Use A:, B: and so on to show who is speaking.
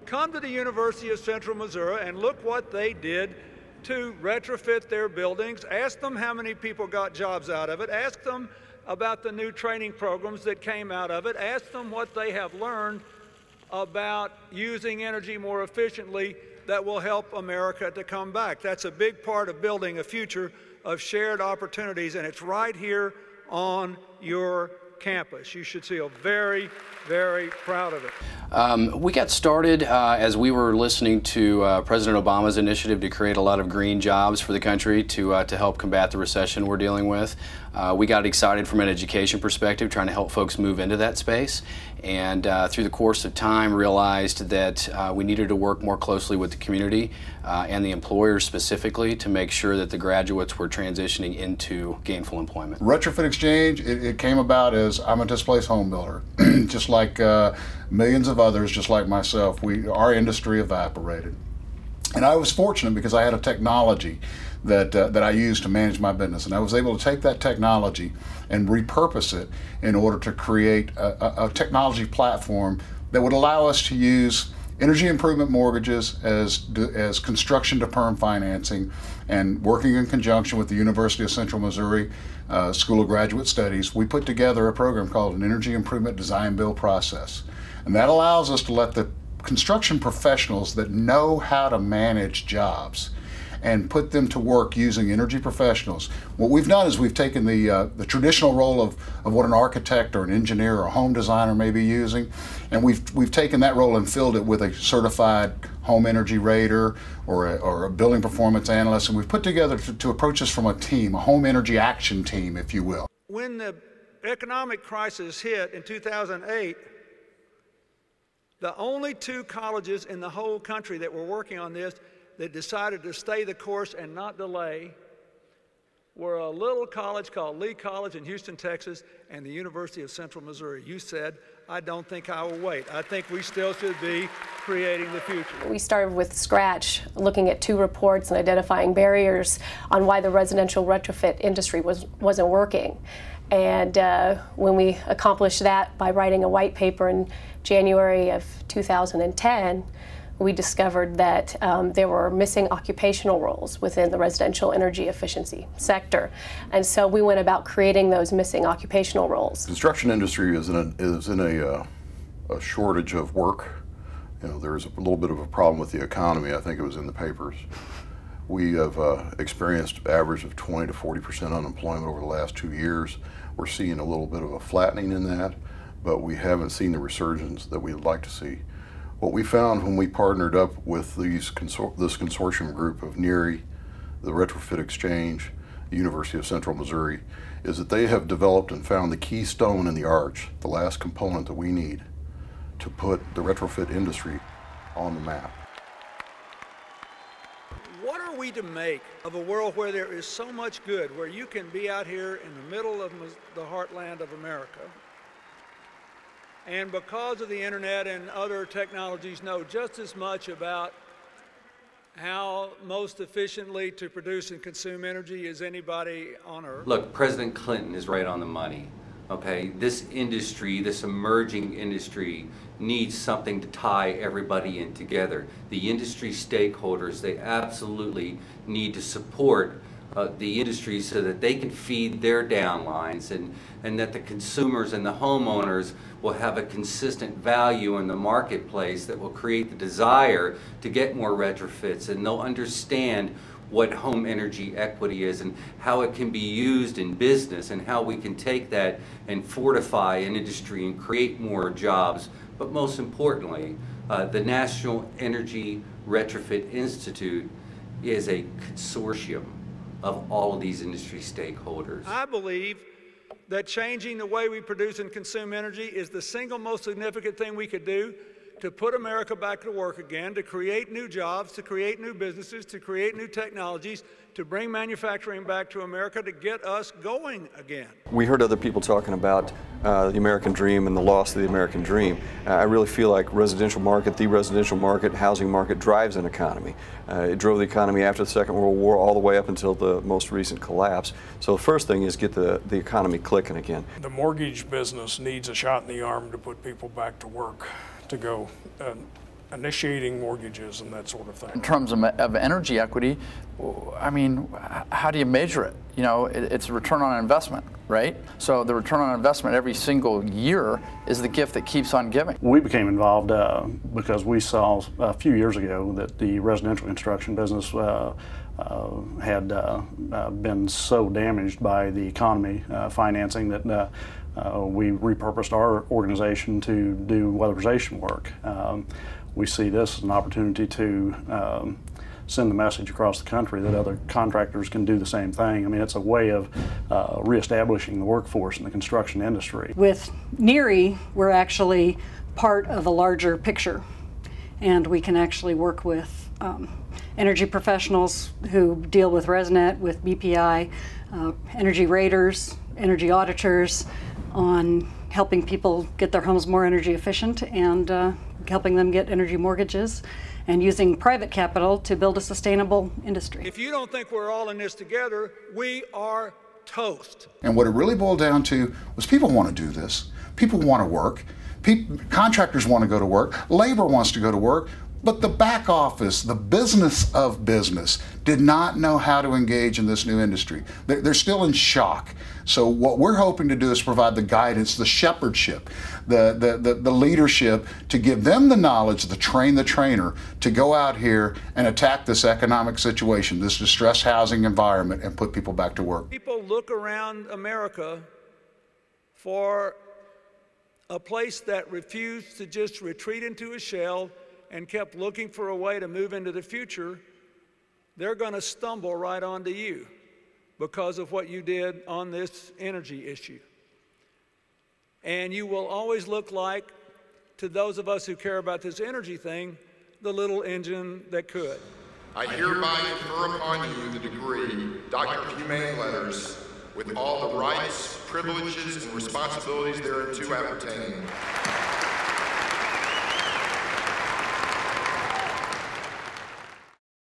A: come to the University of Central Missouri and look what they did to retrofit their buildings. Ask them how many people got jobs out of it. Ask them about the new training programs that came out of it. Ask them what they have learned about using energy more efficiently that will help America to come back. That's a big part of building a future of shared opportunities, and it's right here on your campus. You should feel very, very proud of it.
B: We got started as we were listening to President Obama's initiative to create a lot of green jobs for the country to help combat the recession we're dealing with. We got excited from an education perspective, trying to help folks move into that space, and through the course of time realized that we needed to work more closely with the community and the employers specifically to make sure that the graduates were transitioning into gainful employment.
C: Retrofit Exchange, it came about as I'm a displaced home builder, just like millions of others, just like myself. Our industry evaporated. And I was fortunate because I had a technology that I used to manage my business, and I was able to take that technology and repurpose it in order to create a technology platform that would allow us to use energy improvement mortgages as construction to perm financing, and working in conjunction with the University of Central Missouri School of Graduate Studies, we put together a program called an Energy Improvement Design Build Process. And that allows us to let the construction professionals that know how to manage jobs and put them to work using energy professionals. What we've done is we've taken the traditional role of what an architect or an engineer or a home designer may be using, and we've taken that role and filled it with a certified home energy rater or a building performance analyst, and we've put together to approach this from a team, a home energy action team, if you will.
A: When the economic crisis hit in 2008, the only two colleges in the whole country that were working on this that decided to stay the course and not delay were a little college called Lee College in Houston, Texas, and the University of Central Missouri. You said, I don't think I will wait. I think we still should be creating the future. We
D: started with scratch, looking at 2 reports and identifying barriers on why the residential retrofit industry wasn't working. And when we accomplished that by writing a white paper in January of 2010, we discovered that there were missing occupational roles within the residential energy efficiency sector. And so we went about creating those missing occupational roles.
E: The construction industry is in a shortage of work. You know, there's a little bit of a problem with the economy. I think it was in the papers. We have experienced an average of 20 to 40% unemployment over the last 2 years. We're seeing a little bit of a flattening in that, but we haven't seen the resurgence that we'd like to see. What we found when we partnered up with this consortium group of Neri, the Retrofit Exchange, the University of Central Missouri, is that they have developed and found the keystone in the arch, the last component that we need to put the retrofit industry on the map.
A: What are we to make of a world where there is so much good, where you can be out here in the middle of the heartland of America, and because of the internet and other technologies know just as much about how most efficiently to produce and consume energy as anybody on earth?
F: Look, President Clinton is right on the money. Okay, this industry, this emerging industry, needs something to tie everybody in together. The industry stakeholders, they absolutely need to support the industry so that they can feed their downlines, and that the consumers and the homeowners will have a consistent value in the marketplace that will create the desire to get more retrofits, and they'll understand what home energy equity is and how it can be used in business, and how we can take that and fortify an industry and create more jobs. But most importantly, the National Energy Retrofit Institute is a consortium of all of these industry stakeholders.
A: I believe that changing the way we produce and consume energy is the single most significant thing we could do to put America back to work again, to create new jobs, to create new businesses, to create new technologies, to bring manufacturing back to America, to get us going again.
G: We heard other people talking about the American dream and the loss of the American dream. I really feel like the residential market, housing market drives an economy. It drove the economy after the Second World War all the way up until the most recent collapse. So the first thing is get the economy clicking again.
H: The mortgage business needs a shot in the arm to put people back to work, to go initiating mortgages and that sort of thing.
I: In terms of energy equity, I mean, how do you measure it? You know, it's a return on investment, right? So the return on investment every single year is the gift that keeps on giving.
J: We became involved because we saw a few years ago that the residential construction business had been so damaged by the economy financing that we repurposed our organization to do weatherization work. We see this as an opportunity to send the message across the country that other contractors can do the same thing. I mean, it's a way of reestablishing the workforce in the construction industry.
K: With Neri, we're actually part of a larger picture, and we can actually work with energy professionals who deal with ResNet, with BPI, energy raters, energy auditors, on helping people get their homes more energy efficient and helping them get energy mortgages, and using private capital to build a sustainable industry.
A: If you don't think we're all in this together, we are toast.
C: And what it really boiled down to was people want to do this. People want to work. Contractors want to go to work. Labor wants to go to work. But the back office, the business of business, did not know how to engage in this new industry. They're still in shock. So what we're hoping to do is provide the guidance, the shepherdship, the leadership to give them the knowledge, to train the trainer, to go out here and attack this economic situation, this distressed housing environment, and put people back to work.
A: People look around America for a place that refused to just retreat into a shell and kept looking for a way to move into the future. They're going to stumble right onto you because of what you did on this energy issue. And you will always look like, to those of us who care about this energy thing, the little engine that could.
L: I hereby confer upon you the degree, Doctor of Humane Letters, with all the rights, privileges, and responsibilities thereunto appertaining.